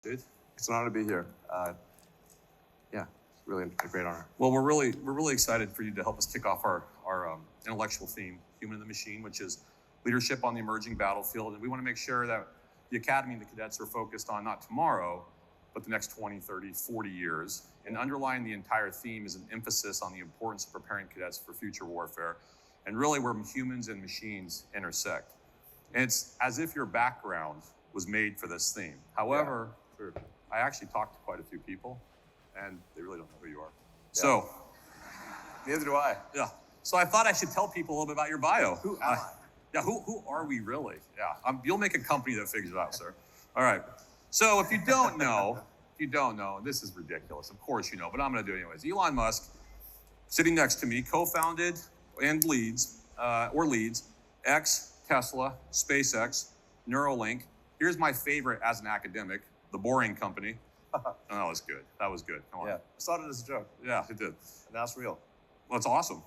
Dude. It's an honor to be here. Yeah, it's really a great honor. Well, we're really excited for you to help us kick off our intellectual theme, Human in the Machine, which is leadership on the emerging battlefield. And we want to make sure that the Academy and the cadets are focused on not tomorrow, but the next 20, 30, 40 years. And underlying the entire theme is an emphasis on the importance of preparing cadets for future warfare, and really where humans and machines intersect. And it's as if your background was made for this theme. However, I actually talked to quite a few people, and they really don't know who you are. Yeah. So, Neither do I. yeah. So I thought I should tell people a little bit about your bio. Who am I? Yeah, who are we really? Yeah, you'll make a company that figures it out, sir. All right. So if you don't know, this is ridiculous. Of course you know, but I'm going to do it anyways. Elon Musk, sitting next to me, co-founded and leads X, Tesla, SpaceX, Neuralink. Here's my favorite as an academic, The Boring Company. Oh, that was good. That was good. Come on. Yeah, I started as a joke. Yeah, it did. And now it's real. Well, it's awesome.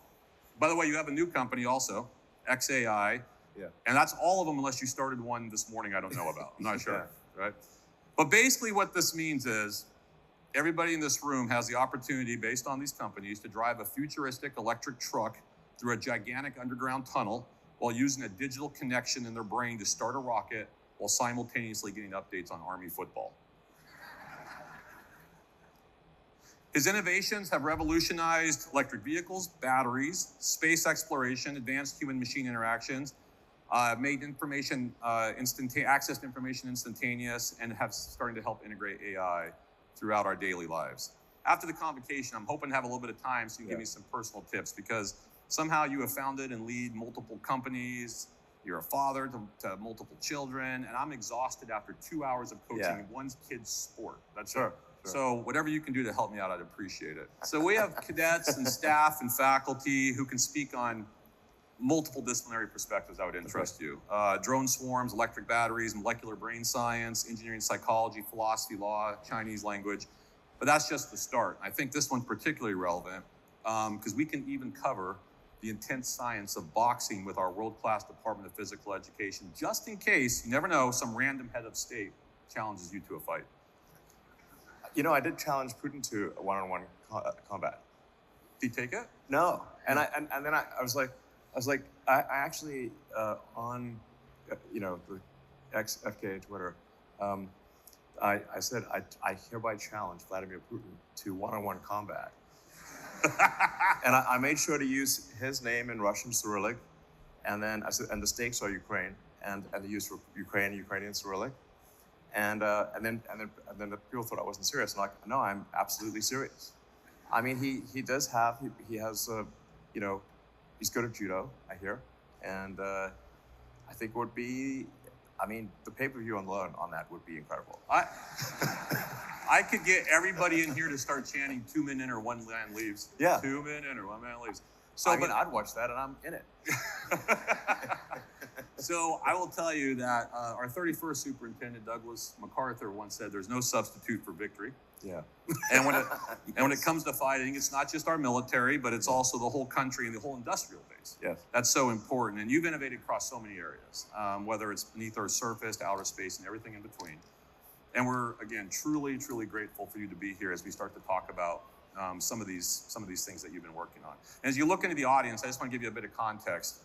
By the way, you have a new company also, XAI. Yeah. And that's all of them unless you started one this morning I don't know about. I'm not sure, right? But basically what this means is everybody in this room has the opportunity, based on these companies, to drive a futuristic electric truck through a gigantic underground tunnel while using a digital connection in their brain to start a rocket while simultaneously getting updates on Army football. His innovations have revolutionized electric vehicles, batteries, space exploration, advanced human-machine interactions, made information access to information instantaneous, and have started to help integrate AI throughout our daily lives. After the convocation, I'm hoping to have a little bit of time so you can give me some personal tips, because somehow you have founded and lead multiple companies. You're a father to multiple children, and I'm exhausted after 2 hours of coaching one kid's sport. That's Sure. it. So whatever you can do to help me out, I'd appreciate it. So we have cadets and staff and faculty who can speak on multiple disciplinary perspectives that would interest you. Drone swarms, electric batteries, molecular brain science, engineering, psychology, philosophy, law, Chinese language. But that's just the start. I think this one's particularly relevant because we can even cover the intense science of boxing with our world-class Department of Physical Education, just in case, you never know, some random head of state challenges you to a fight. You know, I did challenge Putin to a one-on-one combat. Did he take it? No, and then I was like, I actually on, the FKA Twitter, I said I hereby challenge Vladimir Putin to one-on-one combat, and I made sure to use his name in Russian Cyrillic, and then I said, and the stakes are Ukraine, and the use for Ukrainian Cyrillic. And then the people thought I wasn't serious. I'm like, no, I'm absolutely serious. I mean, he has he's good at judo, I hear, and I think it would be, the pay-per-view alone on that would be incredible. I could get everybody in here to start chanting 2 men in or 1 man leaves. Yeah. 2 men in or 1 man leaves. So, I'd watch that and I'm in it. So I will tell you that our 31st superintendent, Douglas MacArthur, once said, "There's no substitute for victory." Yeah. And when it comes to fighting, it's not just our military, but it's also the whole country and the whole industrial base. Yes. That's so important. And you've innovated across so many areas, whether it's beneath our surface to outer space and everything in between. And we're, again, truly, truly grateful for you to be here as we start to talk about some of these things that you've been working on. And as you look into the audience, I just want to give you a bit of context.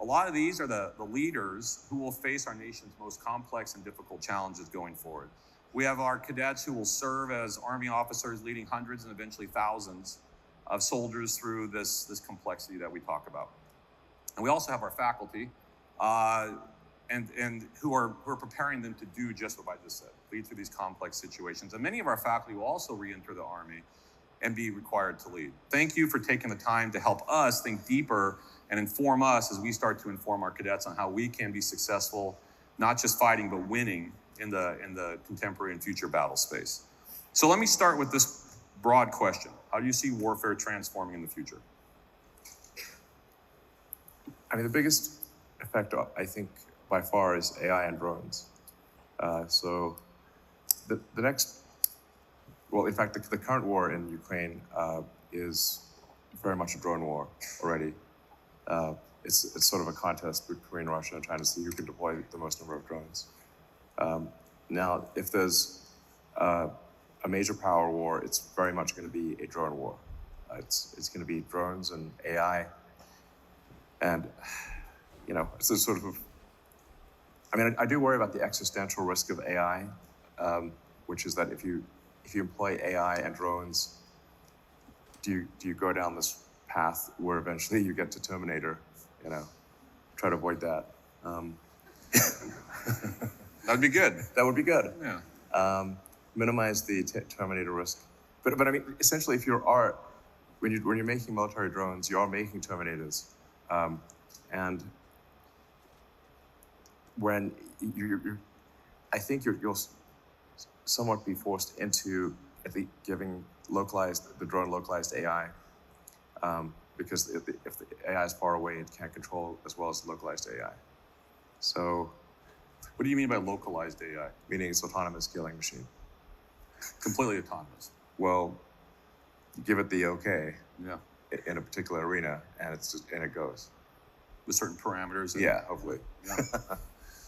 A lot of these are the leaders who will face our nation's most complex and difficult challenges going forward. We have our cadets who will serve as Army officers leading hundreds and eventually thousands of soldiers through this complexity that we talk about. And we also have our faculty and who are preparing them to do just what I just said, lead through these complex situations. And many of our faculty will also re-enter the Army and be required to lead. Thank you for taking the time to help us think deeper and inform us as we start to inform our cadets on how we can be successful, not just fighting, but winning in the contemporary and future battle space. So let me start with this broad question. How do you see warfare transforming in the future? The biggest effect, I think, by far is AI and drones. So the next, well, in fact, the current war in Ukraine is very much a drone war already. It's sort of a contest between Russia and China to see who can deploy the most number of drones. Now, if there's a major power war, it's very much going to be a drone war. It's going to be drones and AI, and it's a sort of. I mean, I do worry about the existential risk of AI, which is that if you employ AI and drones, do you go down this path where eventually you get to Terminator? Try to avoid that. That'd be good. That would be good. Yeah. Minimize the Terminator risk. But I mean, essentially, when you're making military drones, you are making Terminators, and when I think you'll somewhat be forced into giving the drone localized AI, because if the AI is far away, it can't control as well as localized AI. So, What do you mean by localized AI? meaning it's autonomous killing machine. Completely autonomous. Well, you give it the okay Yeah. in a particular arena, and it goes. With certain parameters. Yeah, hopefully. Yeah.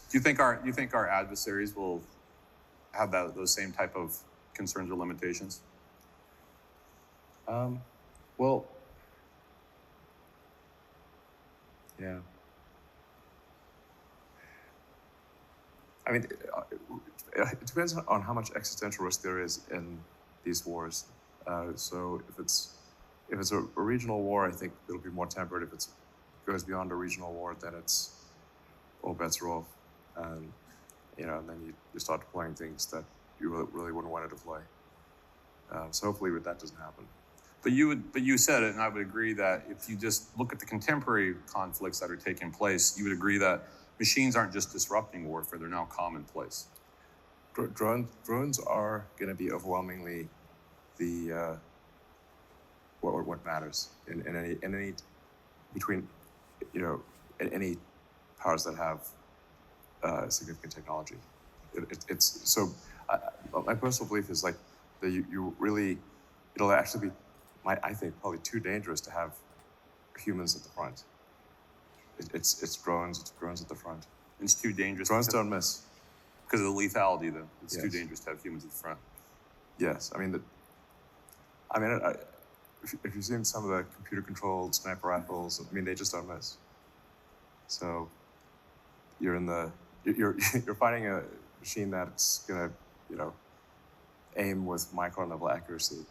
Do you think our adversaries will have those same type of concerns or limitations? Well, yeah. I mean, it depends on how much existential risk there is in these wars. So if it's a regional war, I think it'll be more tempered. If it goes beyond a regional war, then it's all bets are off. And then you start deploying things that you really wouldn't want to deploy. So hopefully that doesn't happen. But you said it, and I would agree that if you just look at the contemporary conflicts that are taking place, you would agree that machines aren't just disrupting warfare; they're now commonplace. Drones are going to be overwhelmingly the what matters in any between in any powers that have significant technology. It's so. My personal belief is like that it'll actually be, I think, probably too dangerous to have humans at the front. It's drones at the front. It's too dangerous. Drones don't miss. Because of the lethality, though. It's too Yes. dangerous to have humans at the front. Yes, if you've seen some of the computer-controlled sniper rifles, they just don't miss. So you're finding a machine that's gonna aim with micron level accuracy,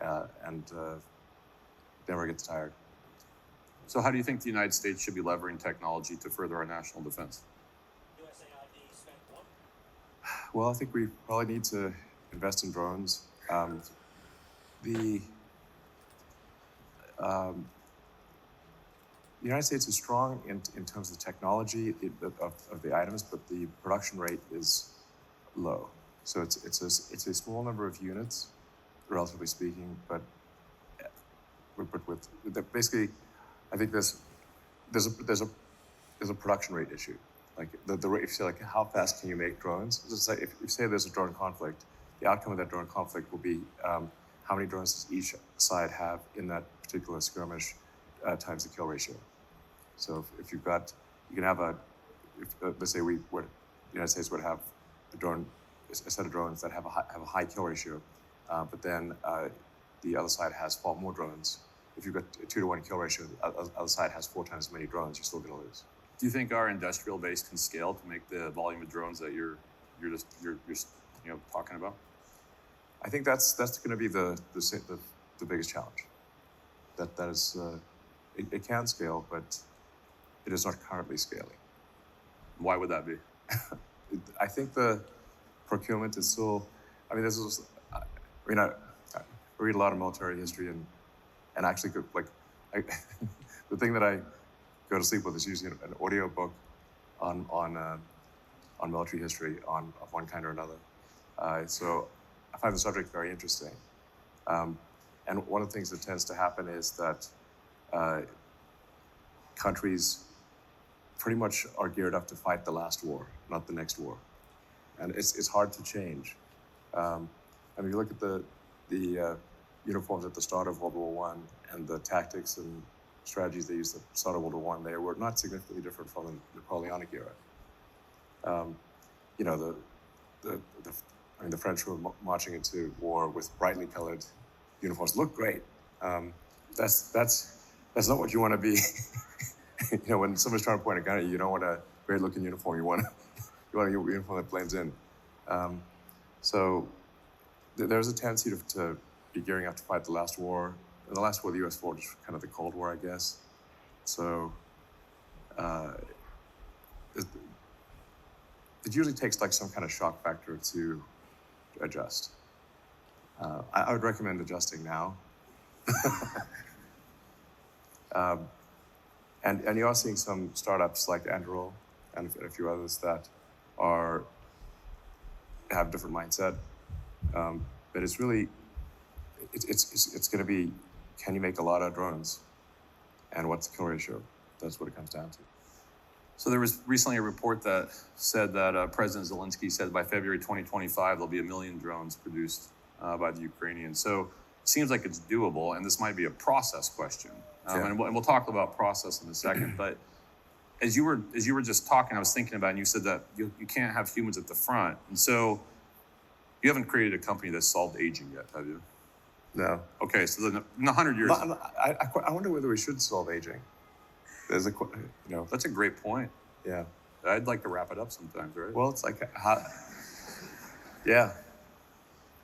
and never gets tired. So how do you think the United States should be leveraging technology to further our national defense? USAID spent what? Well, I think we probably need to invest in drones. The United States is strong in terms of technology of the items, but the production rate is low. So it's a small number of units, relatively speaking, but with basically, I think there's a production rate issue. Like the rate, if you say like how fast can you make drones? It's like if you say there's a drone conflict, the outcome of that drone conflict will be how many drones does each side have in that particular skirmish times the kill ratio. So if you've got, you can have let's say the United States would have a set of drones that have a high kill ratio, but then the other side has far more drones. If you've got a 2-to-1 kill ratio, the other side has 4 times as many drones, you're still going to lose. Do you think our industrial base can scale to make the volume of drones that you're talking about? I think that's going to be the biggest challenge. That is, it can scale, but it is not currently scaling. Why would that be? I think the procurement is still. I read a lot of military history and actually the thing that I go to sleep with is usually an audio book on military history of one kind or another. So I find the subject very interesting. And one of the things that tends to happen is that countries pretty much are geared up to fight the last war, not the next war. And it's hard to change. You look at the uniforms at the start of World War I and the tactics and strategies they used at the start of World War I, they were not significantly different from the Napoleonic era. I mean, the French were marching into war with brightly colored uniforms. Looked great. That's not what you want to be. When someone's trying to point a gun at you, you don't want a great-looking uniform. You want a uniform that blends in. So there's a tendency to be gearing up to fight the last war. And the last war the U.S. fought was kind of the Cold War, I guess. So it usually takes like some kind of shock factor to adjust. I would recommend adjusting now. And you are seeing some startups like Anduril and a few others that have a different mindset. But it's really, it's going to be, can you make a lot of drones? And what's the kill ratio? That's what it comes down to. So there was recently a report that said that President Zelensky said by February 2025, there'll be 1 million drones produced by the Ukrainians. So it seems like it's doable, and this might be a process question. And we'll talk about process in a second. But as you were just talking, I was thinking about it, and you said that you can't have humans at the front. And so you haven't created a company that's solved aging yet, have you? No. Okay, so then in 100 years... I wonder whether we should solve aging. There's That's a great point. Yeah. I'd like to wrap it up sometimes, right? Well, it's like, how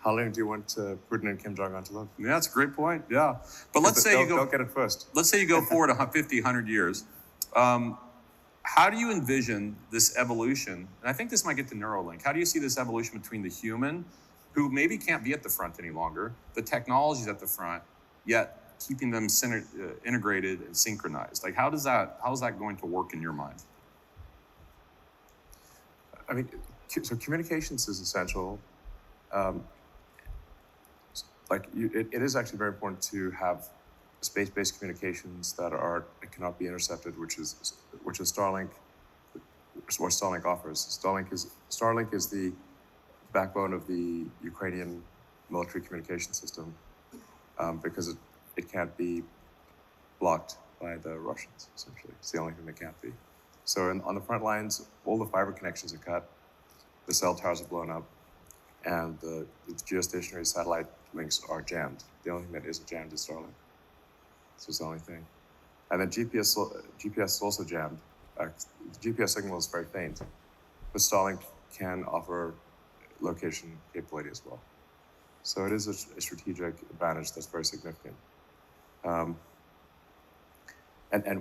long do you want Putin and Kim Jong-un to live? Yeah, that's a great point. Yeah. But let's say don't get it first. Let's say you go forward 50, 100 years. How do you envision this evolution? And I think this might get to Neuralink. How do you see this evolution between the human, who maybe can't be at the front any longer, the technology's at the front, yet keeping them integrated and synchronized? Like, how is that going to work in your mind? I mean, so communications is essential. It is actually very important to have space-based communications that cannot be intercepted, which is Starlink. What Starlink offers. Starlink is the backbone of the Ukrainian military communication system because it can't be blocked by the Russians. Essentially, it's the only thing that can't be. So on the front lines, all the fiber connections are cut, the cell towers are blown up, and the geostationary satellite links are jammed. The only thing that isn't jammed is Starlink. So it's the only thing. And then GPS is also jammed. The GPS signal is very faint, but Starlink can offer location capability as well. So it is a strategic advantage that's very significant. And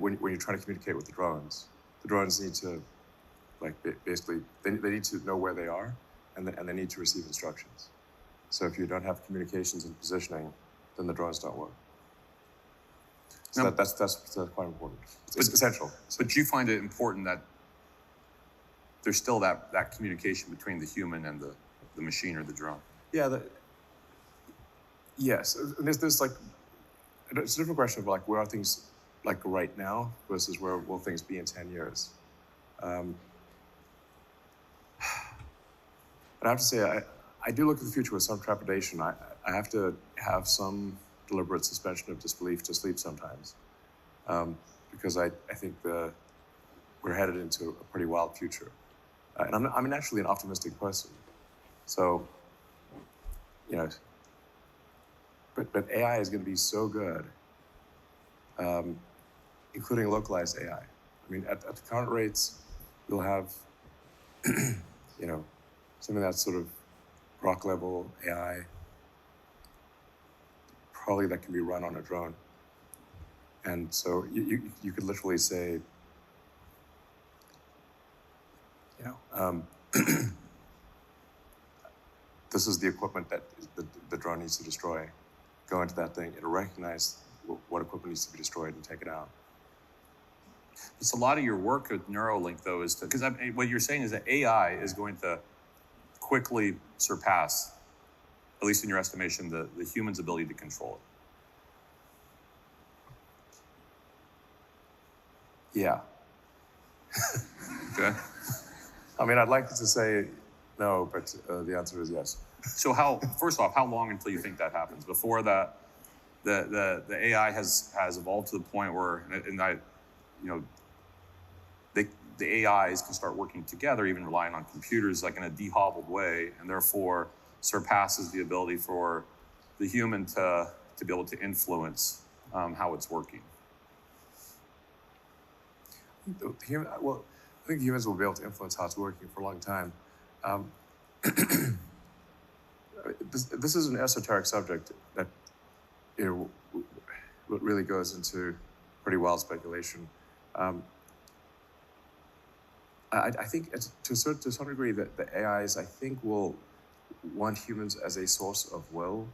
when you're trying to communicate with the drones need to, basically, they need to know where they are, and they need to receive instructions. So if you don't have communications and positioning, then the drones don't work. So now, that's quite important. It's essential. But you find it important that there's still that communication between the human and the machine or the drone. Yeah. Yes. And there's it's a different question of where are things right now versus where will things be in 10 years. And I have to say, I do look at the future with some trepidation. I have to have some deliberate suspension of disbelief to sleep sometimes, because I think we're headed into a pretty wild future. And I'm naturally an optimistic person, so but AI is going to be so good, including localized AI. I mean, at the current rates, we'll have something that's sort of rock level AI, probably that can be run on a drone. And so you could literally say, this is the equipment that the drone needs to destroy. Go into that thing, it'll recognize what equipment needs to be destroyed and take it out. It's a lot of your work with Neuralink, though, is because what you're saying is that AI is going to quickly surpass, at least in your estimation, the human's ability to control it. Yeah. Okay. I mean, I'd like to say no, but the answer is yes. So first off, how long until you think that happens? Before the AI has evolved to the point where, the AIs can start working together, even relying on computers in a dehobbled way, and therefore surpasses the ability for the human to be able to influence how it's working. Well, I think humans will be able to influence how it's working for a long time. This is an esoteric subject that really goes into pretty wild speculation. I think to some degree that the AIs, I think, will want humans as a source of will.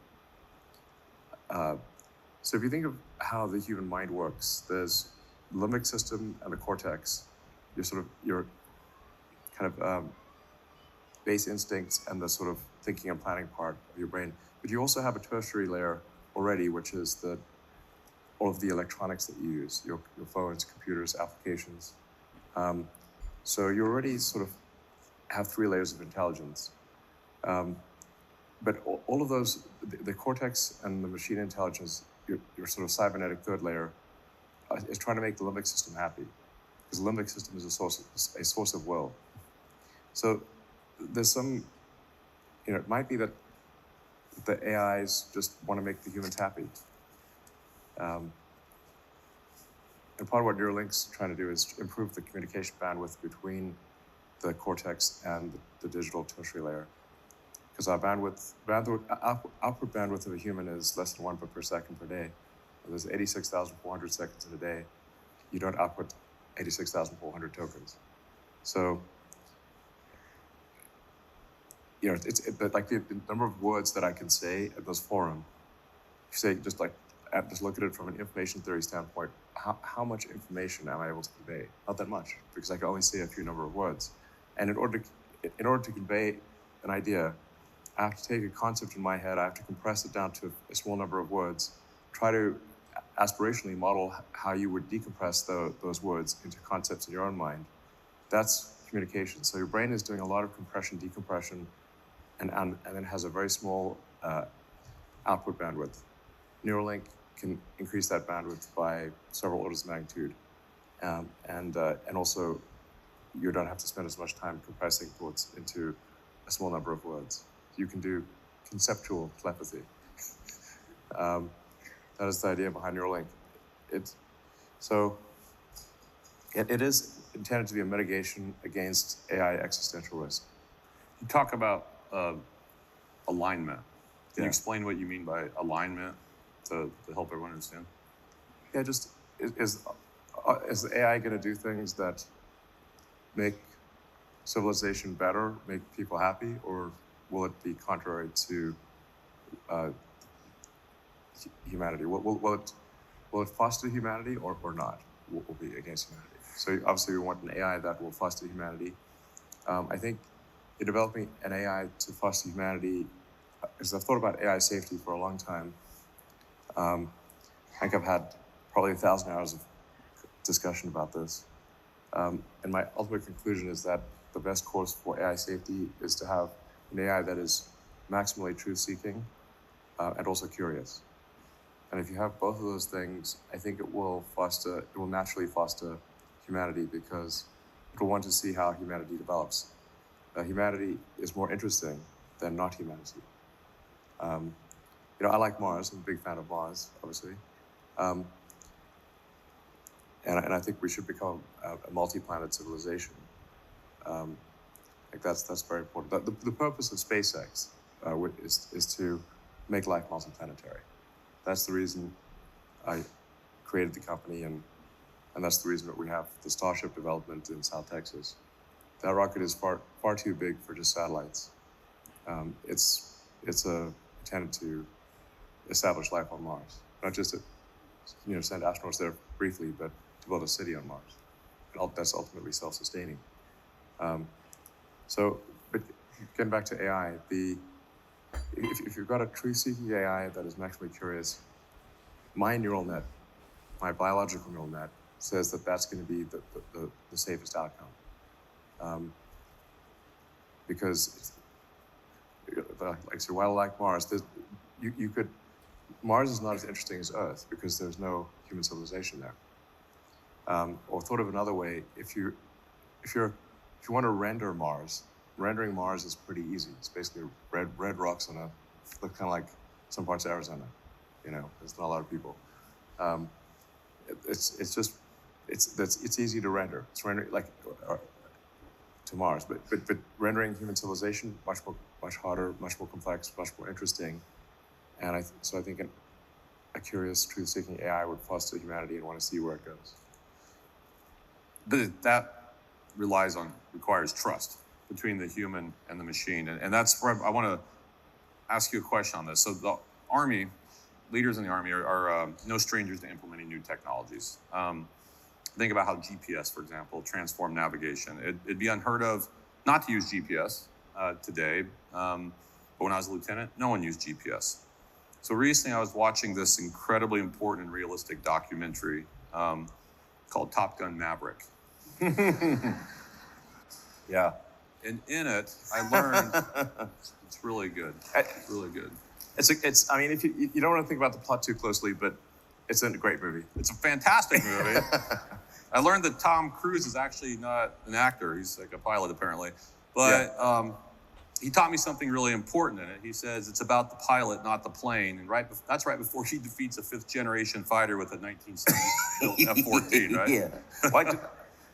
So if you think of how the human mind works, there's the limbic system and the cortex, your kind of base instincts and the sort of thinking and planning part of your brain. But you also have a tertiary layer already, which is all of the electronics that you use, your phones, computers, applications. So you already sort of have 3 layers of intelligence. But all of those, the cortex and the machine intelligence, your sort of cybernetic third layer, is trying to make the limbic system happy, because the limbic system is a source of will. So there's some, it might be that the AIs just want to make the humans happy. And part of what Neuralink's trying to do is improve the communication bandwidth between the cortex and the digital tertiary layer. Because our output bandwidth of a human is less than 1 bit per second per day. And there's 86,400 seconds in a day. You don't output 86,400 tokens. So, it's like the number of words that I can say at this forum. If you say just look at it from an information theory standpoint, how much information am I able to convey? Not that much, because I can only say a few number of words. And in order to convey an idea, I have to take a concept in my head, I have to compress it down to a small number of words, try to aspirationally model how you would decompress those words into concepts in your own mind. That's communication. So your brain is doing a lot of compression, decompression, and then has a very small output bandwidth. Neuralink can increase that bandwidth by several orders of magnitude. And also, you don't have to spend as much time compressing thoughts into a small number of words. You can do conceptual telepathy. That is the idea behind Neuralink. It is intended to be a mitigation against AI existential risk. You talk about alignment. Can Yeah. you explain what you mean by alignment to help everyone understand? Yeah, just is the AI going to do things that make civilization better, make people happy, or will it be contrary to humanity? Will it foster humanity or not? Will be against humanity? So obviously we want an AI that will foster humanity. I think in developing an AI to foster humanity, because I've thought about AI safety for a long time, I think I've had probably 1,000 hours of discussion about this. And my ultimate conclusion is that the best course for AI safety is to have an AI that is maximally truth-seeking and also curious. And if you have both of those things, I think it will naturally foster humanity, because it will want to see how humanity develops. Humanity is more interesting than not humanity. I like Mars. I'm a big fan of Mars, obviously. And I think we should become a multi-planet civilization. That's very important. The purpose of SpaceX is to make life multi-planetary. That's the reason I created the company, and that's the reason that we have the Starship development in South Texas. That rocket is far too big for just satellites. It's intended to establish life on Mars, not just to send astronauts there briefly, but to build a city on Mars. And that's ultimately self-sustaining. But getting back to AI, if you've got a truth-seeking AI that is maximally curious, my neural net, my biological neural net, says that that's going to be the safest outcome. Because, while I like Mars, Mars is not as interesting as Earth because there's no human civilization there. Or thought of another way, if you want to render Mars, rendering Mars is pretty easy. It's basically red rocks on look kind of like some parts of Arizona. There's not a lot of people. It's easy to render. It's rendering to Mars, but rendering human civilization much harder, much more complex, much more interesting. And I think a curious, truth-seeking AI would foster humanity and want to see where it goes. But that requires trust between the human and the machine. And that's where I want to ask you a question on this. So the Army, leaders in the Army are no strangers to implementing new technologies. Think about how GPS, for example, transformed navigation. It'd be unheard of not to use GPS today. But when I was a lieutenant, no one used GPS. So recently I was watching this incredibly important and realistic documentary called Top Gun Maverick. Yeah. And in it, I learned it's really good. It's really good. I mean, if you don't want to think about the plot too closely, but it's a great movie. It's a fantastic movie. I learned that Tom Cruise is actually not an actor. He's like a pilot, apparently. But he taught me something really important in it. He says it's about the pilot, not the plane. And that's right before he defeats a fifth-generation fighter with a 1970 F-14, right? Yeah.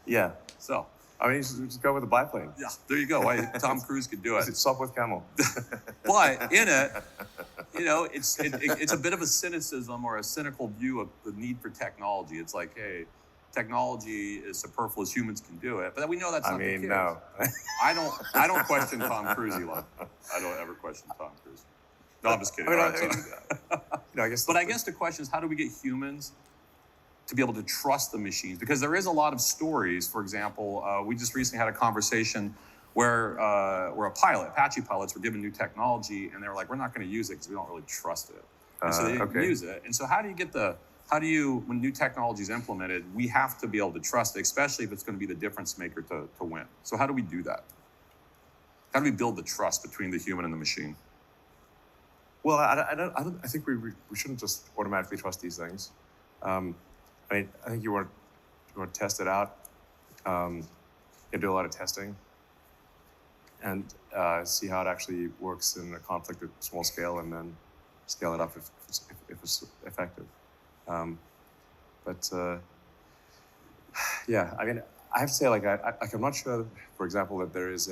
Yeah. So, I mean, just go with a biplane. yeah, there you go. Tom Cruise could do it. Stop with camel. But in it, it's a bit of a cynicism or a cynical view of the need for technology. It's like, hey, technology is superfluous. Humans can do it, but we know that's not the case. No. I don't question Tom Cruise, Elon. I don't ever question Tom Cruise. No, I'm just kidding. I guess. But I guess the question is, how do we get humans to be able to trust the machines? Because there is a lot of stories. For example, we just recently had a conversation where Apache pilots were given new technology, and they were like, "We're not going to use it because we don't really trust it." And so they didn't use it. And so when new technology is implemented, we have to be able to trust it, especially if it's going to be the difference maker to win. So how do we do that? How do we build the trust between the human and the machine? Well, I think we shouldn't just automatically trust these things. I think you want to test it out. You do a lot of testing and see how it actually works in a conflict at small scale, and then scale it up if it's effective. Yeah, I mean, I have to say, I'm not sure, for example, that there is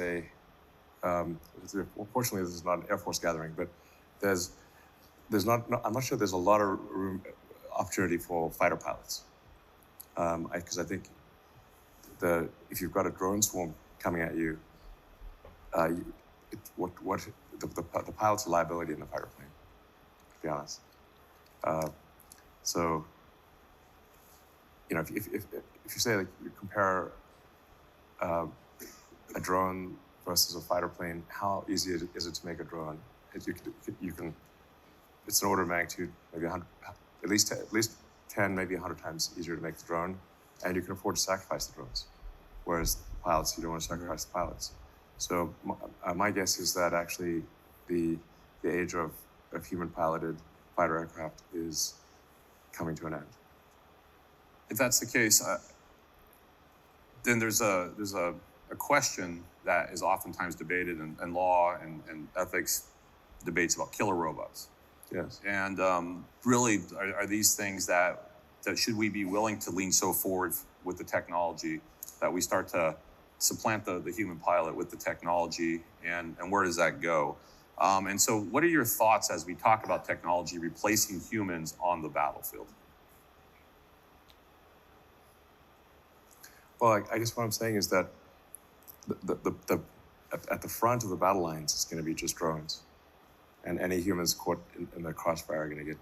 fortunately, this is not an Air Force gathering, but I'm not sure there's a lot of opportunity for fighter pilots. Because I think if you've got a drone swarm coming at you, the pilot's a liability in the fighter plane, to be honest. So, if you say, you compare a drone versus a fighter plane, how easy is it to make a drone? It's an order of magnitude, maybe 100, at least 10, maybe 100 times easier to make the drone, and you can afford to sacrifice the drones. Whereas pilots, you don't want to sacrifice the pilots. So my guess is that actually the age of human-piloted fighter aircraft is coming to an end. If that's the case, then there's a question that is oftentimes debated in law and ethics debates about killer robots. Yes. And really, are these things that should we be willing to lean so forward with the technology that we start to supplant the human pilot with the technology, and where does that go? And so what are your thoughts as we talk about technology replacing humans on the battlefield? Well, I guess what I'm saying is that at the front of the battle lines, it's going to be just drones. And any humans caught in the crossfire are going to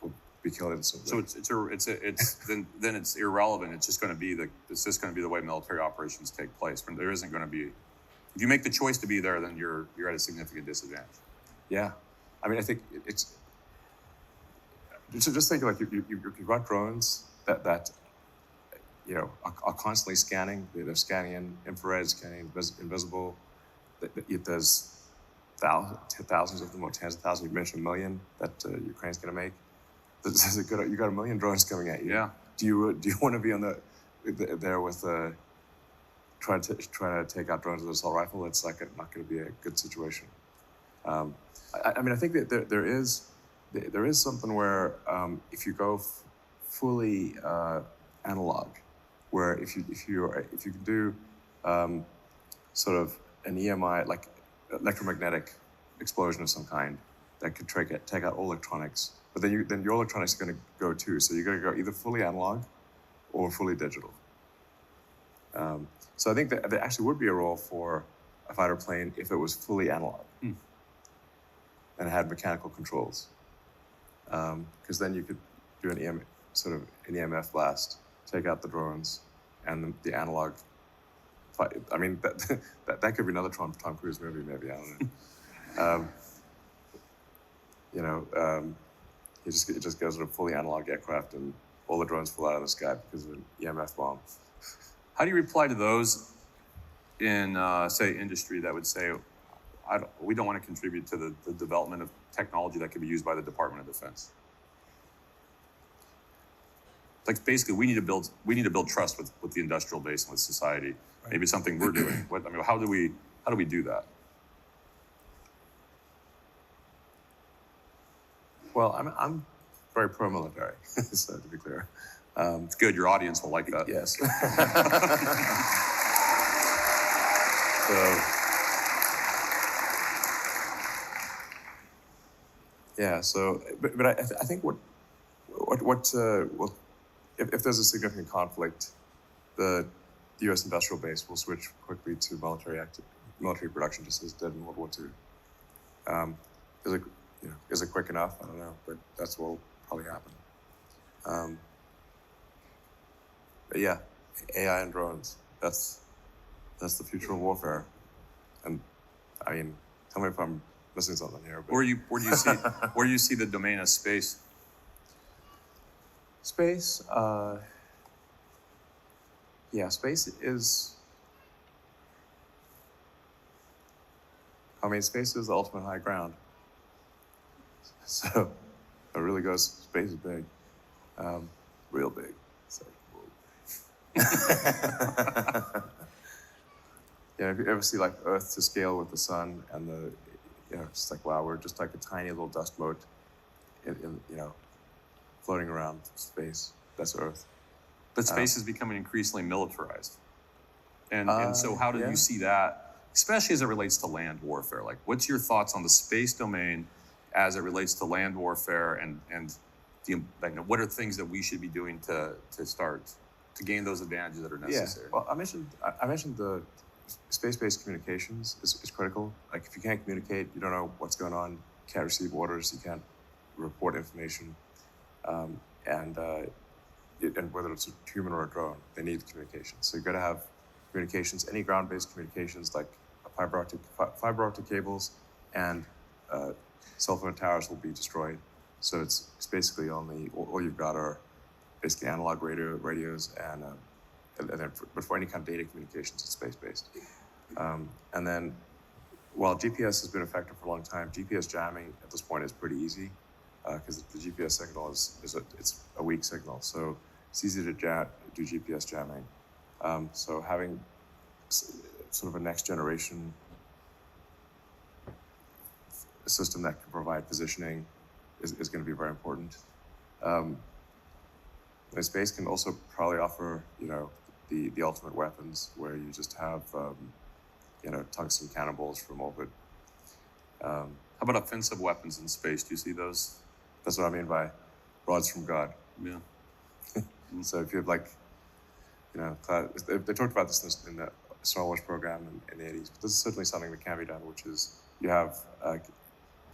will be killed instantly. So then it's irrelevant. It's just going to be the way military operations take place. There isn't going to be. If you make the choice to be there, then you're at a significant disadvantage. Yeah, I mean, I think it's. So just think you've got drones that are constantly scanning. They're scanning in infrared, scanning invisible. There's thousands of them, or tens of thousands. You mentioned 1 million that Ukraine's going to make. You got 1 million drones coming at you. Yeah. Do you want to be there with trying to take out drones with an assault rifle, it's like not going to be a good situation. I mean, I think that there is something where if you go fully analog, where if you can do sort of an EMI, like electromagnetic explosion of some kind that could take out all electronics, but then your electronics are going to go too. So you're going to go either fully analog or fully digital. So I think that there actually would be a role for a fighter plane if it was fully analog and had mechanical controls, because then you could do an EMF blast, take out the drones, and the analog. I mean, that could be another Tom Cruise movie, maybe. I don't know. It just goes to a fully analog aircraft, and all the drones fall out of the sky because of an EMF bomb. How do you reply to those in, say, industry that would say, we don't want to contribute to the development of technology that can be used by the Department of Defense? Like, basically, we need to build trust with the industrial base and with society. Right. Maybe something we're doing. How do we do that? Well, I'm very pro-military, so to be clear. It's good. Your audience will like that. Yes. But I think if there's a significant conflict, the U.S. industrial base will switch quickly to military production, just as it did in World War II. Is it quick enough? I don't know, but that's what will probably happen. But yeah, AI and drones. That's the future of warfare. And I mean, tell me if I'm missing something here. But where do you see the domain of space? Space. Space is. I mean, space is the ultimate high ground. So it really goes. Space is big, real big. So. If you ever see like Earth to scale with the sun, and it's like, wow, we're just like a tiny little dust mote, floating around space. That's Earth. But space is becoming increasingly militarized, and so how do you see that, especially as it relates to land warfare? Like, what's your thoughts on the space domain as it relates to land warfare, and what are things that we should be doing to start to gain those advantages that are necessary? Yeah. Well, I mentioned the space-based communications is critical. Like, if you can't communicate, you don't know what's going on, you can't receive orders, you can't report information, and whether it's a human or a drone, they need communication. So you've got to have communications, any ground-based communications, like fiber optic cables, and cell phone towers will be destroyed. So it's basically all you've got are basically analog radios, but for any kind of data communications, it's space-based. And then, while GPS has been effective for a long time, GPS jamming at this point is pretty easy, because the GPS signal it's a weak signal, so it's easy to do GPS jamming. So having sort of a next generation system that can provide positioning is going to be very important. Space can also probably offer, the ultimate weapons, where you just have, tungsten cannonballs from orbit. How about offensive weapons in space? Do you see those? That's what I mean by rods from God. Yeah. So if you have they talked about this in the Star Wars program in the 80s, but this is certainly something that can be done, which is you have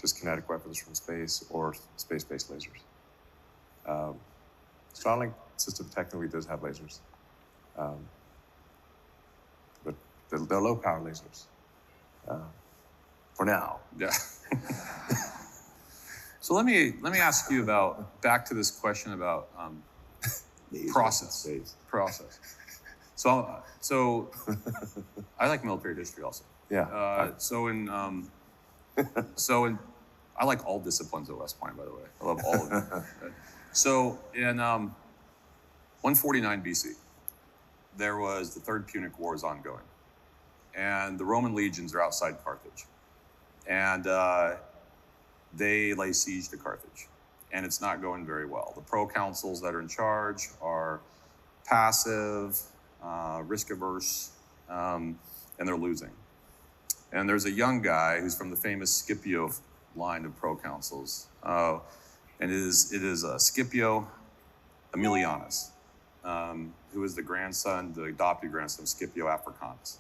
just kinetic weapons from space or space-based lasers. Starlink system technically does have lasers, but they're low-power lasers for now. Yeah. So let me ask you back to this question about process. So I like military history also. Yeah. I like all disciplines at West Point, by the way. I love all of them. So in 149 BC, there was the Third Punic War is ongoing, and the Roman legions are outside Carthage, and they lay siege to Carthage, and it's not going very well. The proconsuls that are in charge are passive, risk averse, and they're losing. And there's a young guy who's from the famous Scipio line of proconsuls, and it is Scipio Aemilianus, who is the adopted grandson of Scipio Africanus.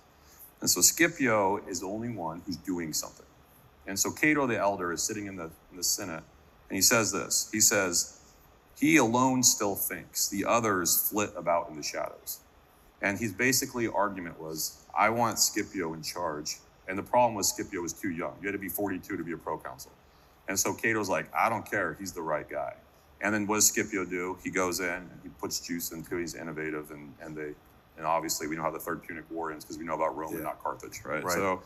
And so Scipio is the only one who's doing something. And so Cato the elder is sitting in the Senate, and he says this. He says, "He alone still thinks, the others flit about in the shadows." And his basically argument was, I want Scipio in charge. And the problem was Scipio was too young. You had to be 42 to be a proconsul. And so Cato's like, I don't care, he's the right guy. And then what does Scipio do? He goes in and he puts juice into it, he's innovative, and obviously we know how the Third Punic War ends because we know about Rome and not Carthage, right? So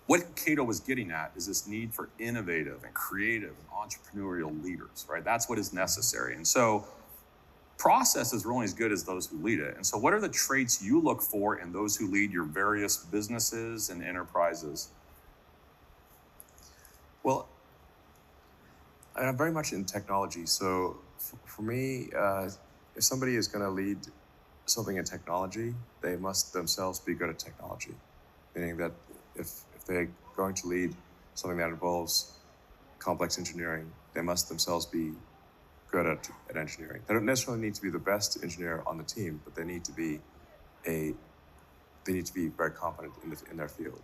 what Cato was getting at is this need for innovative and creative and entrepreneurial leaders, right? That's what is necessary. And so processes are only as good as those who lead it. And so what are the traits you look for in those who lead your various businesses and enterprises? Well, I'm very much in technology. So for me, if somebody is going to lead something in technology, they must themselves be good at technology. Meaning that if they're going to lead something that involves complex engineering, they must themselves be good at engineering. They don't necessarily need to be the best engineer on the team, but they need to be very competent in their field.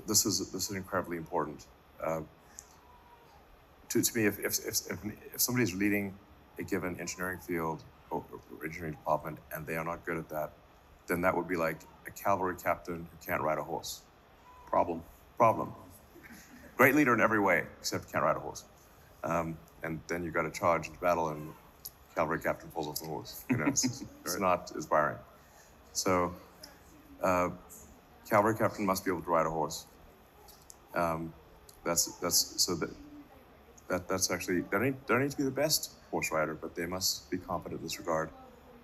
This is incredibly important. To me, if somebody's leading a given engineering field or engineering department and they are not good at that, then that would be like a cavalry captain who can't ride a horse. Problem. Great leader in every way, except can't ride a horse. And then you got to charge into battle, and cavalry captain falls off the horse. It's not inspiring. So, cavalry captain must be able to ride a horse. That's actually they don't need to be the best horse rider, but they must be competent in this regard.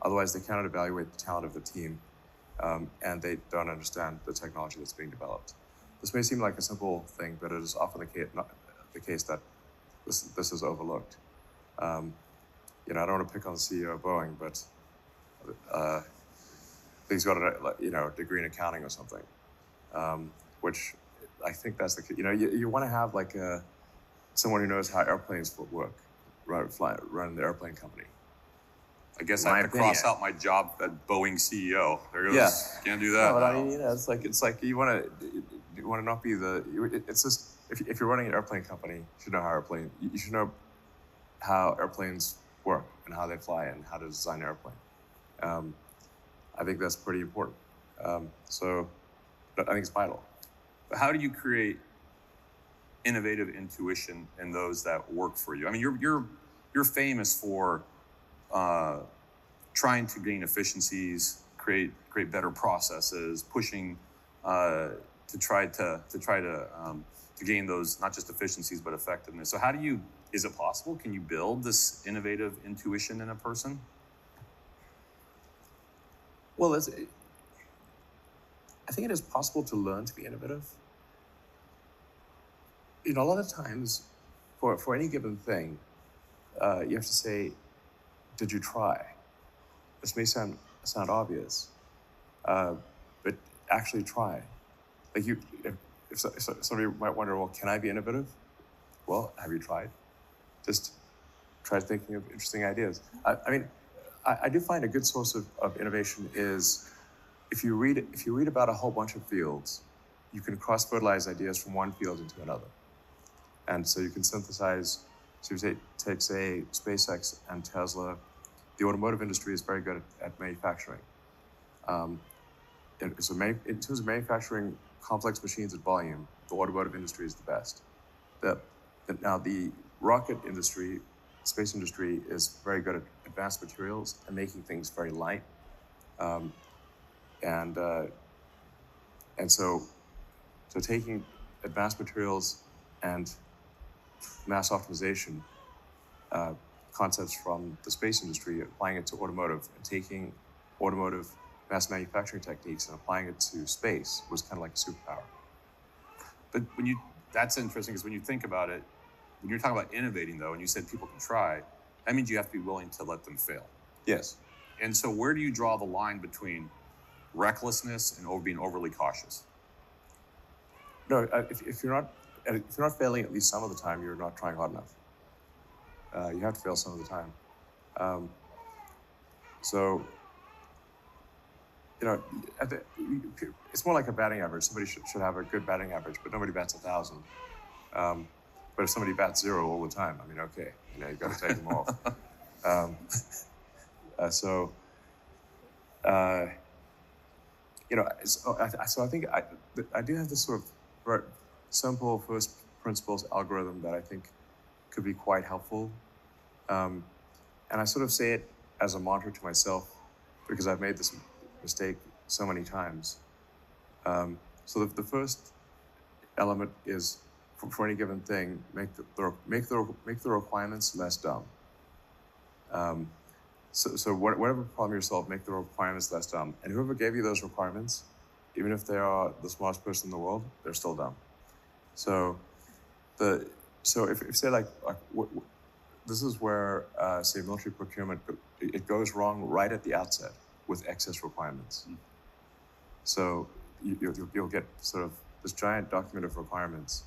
Otherwise, they cannot evaluate the talent of the team, and they don't understand the technology that's being developed. This may seem like a simple thing, but it is often the case that this is overlooked. I don't want to pick on the CEO of Boeing, but he's got a degree in accounting or something, which I think that's the key. You want to have like someone who knows how airplanes work, run the airplane company. I guess I have to cross out my job at Boeing CEO. There goes. Yeah. Can't do that. No, but I mean, it's like you want to not be it's just if you're running an airplane company, you should know you should know how airplanes work and how they fly and how to design an airplane. I think that's pretty important. So I think it's vital. But how do you create innovative intuition in those that work for you? I mean, you're famous for trying to gain efficiencies, create better processes, pushing to try to gain those not just efficiencies but effectiveness. So is it possible? Can you build this innovative intuition in a person? Well, I think it is possible to learn to be innovative. A lot of times, for any given thing, you have to say, "Did you try?" This may sound obvious, but actually try. Like if somebody might wonder, well, can I be innovative? Well, have you tried? Just try thinking of interesting ideas. I do find a good source of innovation is if you read about a whole bunch of fields, you can cross-fertilize ideas from one field into another. And so you can synthesize, so you take say, SpaceX and Tesla. The automotive industry is very good at manufacturing. In terms of manufacturing complex machines at volume, the automotive industry is the best. Now the rocket industry, space industry is very good at advanced materials and making things very light. And so taking advanced materials and mass optimization, concepts from the space industry, applying it to automotive, and taking automotive mass manufacturing techniques and applying it to space was kind of like a superpower. But that's interesting because when you think about it, when you're talking about innovating though, and you said people can try, that means you have to be willing to let them fail. Yes. And so where do you draw the line between recklessness and being overly cautious? No, if you're not failing at least some of the time, you're not trying hard enough. You have to fail some of the time. So, it's more like a batting average. Somebody should have a good batting average, but nobody bats 1,000. But if somebody bats 0 all the time, I mean, okay, you've got to take them off. So I think I do have this sort of very simple first principles algorithm that I think could be quite helpful. And I sort of say it as a mantra to myself because I've made this mistake so many times. So the first element is for any given thing, make the requirements less dumb. So whatever problem you solve, make the requirements less dumb. And whoever gave you those requirements, even if they are the smartest person in the world, they're still dumb. So if say this is where say military procurement, it goes wrong right at the outset with excess requirements. So you'll get sort of this giant document of requirements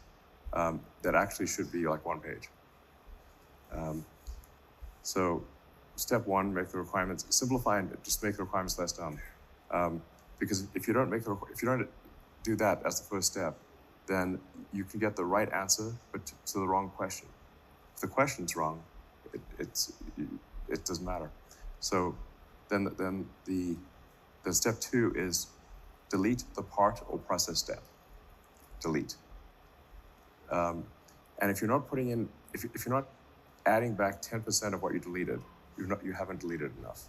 that actually should be like 1 page. So step 1, make the requirements, simplify and just make the requirements less dumb. Because if you don't do that as the first step, then you can get the right answer, but to the wrong question. If the question's wrong, it doesn't matter. So then the step 2 is delete the part or process step. Delete. And if you're not putting in, if you're not adding back 10% of what you deleted, you haven't deleted enough.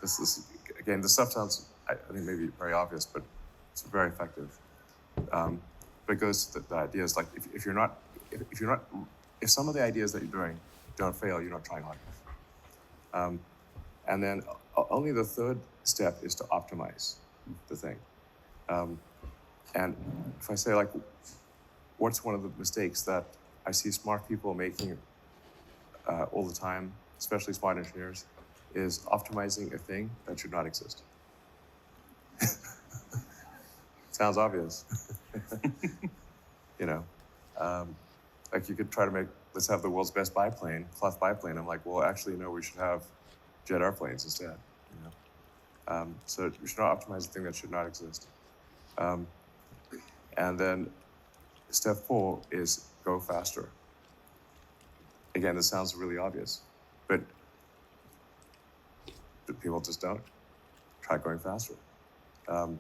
This again, the stuff sounds, I think, maybe very obvious, but it's very effective. But it goes to the ideas like if some of the ideas that you're doing don't fail, you're not trying hard enough. And then only the third step is to optimize the thing. And if I say what's one of the mistakes that I see smart people making all the time, especially smart engineers, is optimizing a thing that should not exist. Sounds obvious. Like you could try to let's have the world's best biplane, cloth biplane. I'm like, well, actually, no, we should have jet airplanes instead. So we should not optimize a thing that should not exist. And then step 4 is go faster. Again, this sounds really obvious, but people just don't. Try going faster. And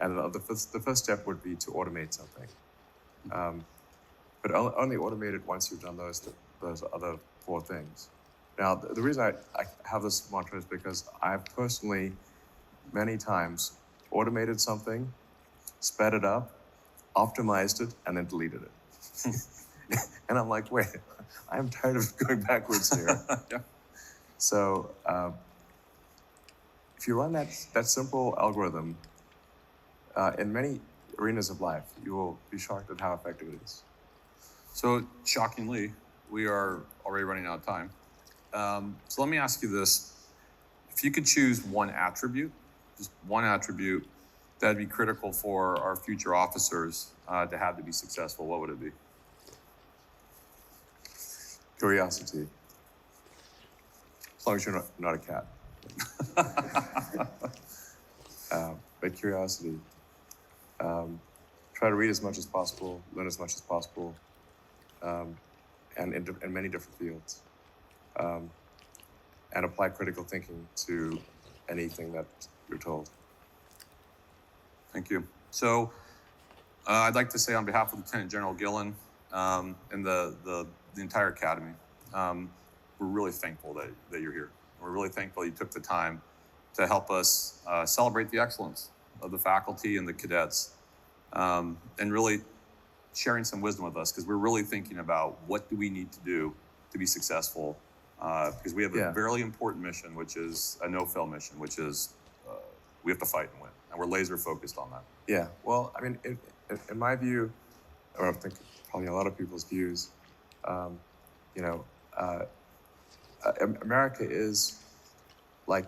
the first step would be to automate something. But only automate it once you've done those other 4 things. Now, the reason I have this mantra is because I've personally, many times, automated something, sped it up, optimized it, and then deleted it. And I'm like, wait, I'm tired of going backwards here. Yeah. So if you run that simple algorithm in many arenas of life, you will be shocked at how effective it is. So shockingly, we are already running out of time. So let me ask you this. If you could choose one attribute, just one attribute that'd be critical for our future officers to have to be successful, what would it be? Curiosity. As long as you're not a cat. But curiosity. Try to read as much as possible, learn as much as possible, and in many different fields. And apply critical thinking to anything that you're told. Thank you. So I'd like to say on behalf of Lieutenant General Gillen and the entire Academy, we're really thankful that you're here. We're really thankful you took the time to help us celebrate the excellence of the faculty and the cadets, and really sharing some wisdom with us, because we're really thinking about what do we need to do to be successful because we have Yeah. a very important mission, which is a no-fail mission, which is we have to fight and win, and we're laser focused on that. Yeah. Well, I mean, in my view, or I think probably a lot of people's views, you know, America is like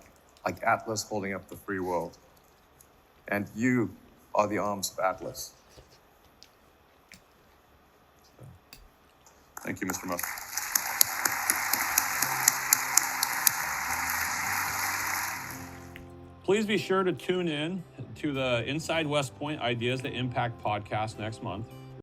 Atlas holding up the free world, and you are the arms of Atlas. Thank you, Mr. Musk. Please be sure to tune in to the Inside West Point Ideas That Impact podcast next month.